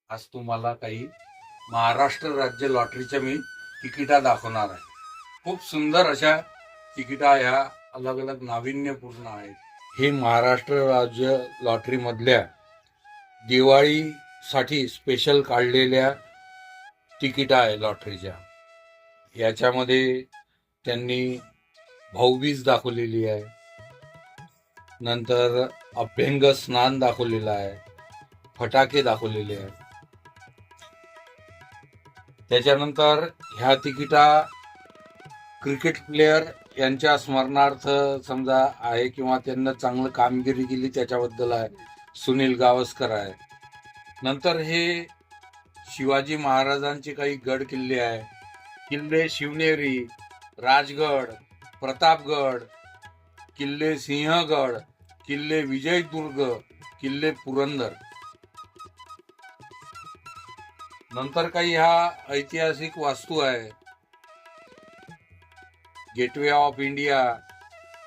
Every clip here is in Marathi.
आज तुम्हाला काही महाराष्ट्र राज्य लॉटरीच्या मी तिकिटा दाखवणार आहे। खूप सुंदर अशा तिकिटा ह्या अलग अलग नाविन्यपूर्ण आहेत। हे महाराष्ट्र राज्य लॉटरी मधल्या दिवाळीसाठी स्पेशल काढलेल्या तिकिटा आहे लॉटरीच्या। याच्यामध्ये त्यांनी भाऊबीज दाखवलेली आहे, नंतर अभ्यंग स्नान दाखवलेलं आहे, फटाके दाखवलेले आहेत। त्याच्यानंतर ह्या तिकिटा क्रिकेट प्लेयर यांच्या स्मरणार्थ समजा आहे किंवा त्यांना चांगलं कामगिरी केली त्याच्याबद्दल आहे। सुनील गावस्कर आहे। नंतर हे शिवाजी महाराजांचे काही गड किल्ले आहे, किल्ले शिवनेरी, राजगड, प्रतापगड, किल्ले सिंहगड, किल्ले विजयदुर्ग, किल्ले पुरंदर। नंतर काही ह्या ऐतिहासिक वास्तू आहे, गेटवे ऑफ इंडिया,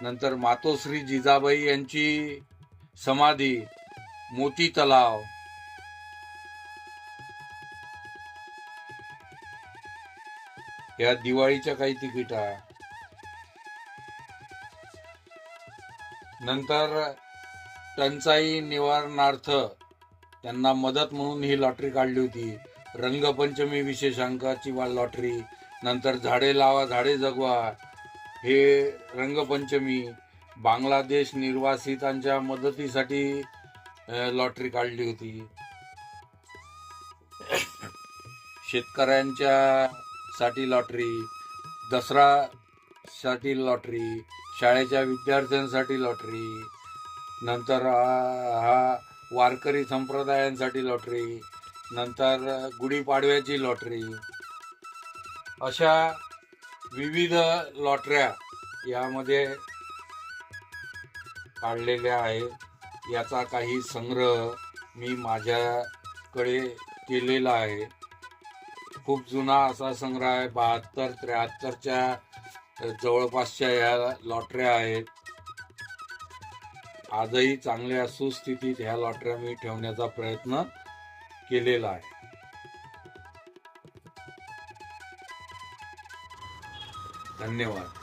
नंतर मातोश्री जिजाबाई यांची समाधी, मोती तलाव। या दिवाळीच्या काही तिकिटा। नंतर टंचाई निवारणार्थ त्यांना मदत म्हणून ही लॉटरी काढली होती। रंगपंचमी विशेषांकाची लॉटरी, नंतर झाडे लावा झाडे जगवा हे रंगपंचमी, बांगलादेश निर्वासितांच्या मदतीसाठी लॉटरी काढली होती। शेतकऱ्यांच्या साठी लॉटरी, दसरा साठी लॉटरी, शाळेच्या विद्यार्थ्यांसाठी लॉटरी, नंतर हा वारकरी संप्रदायांसाठी लॉटरी, नंतर गुढीपाडव्याची लॉटरी। अशा विविध लॉटऱ्या यामध्ये काढलेल्या आहेत। याचा काही संग्रह मी माझ्याकडे केलेला आहे। खूप जुना असा संग्रह आहे। 72-73च्या जवळपासच्या या लॉटऱ्या आहेत। आजही चांगल्या सुस्थितीत ह्या लॉटऱ्या मी ठेवण्याचा प्रयत्न केलेला आहे। धन्यवाद।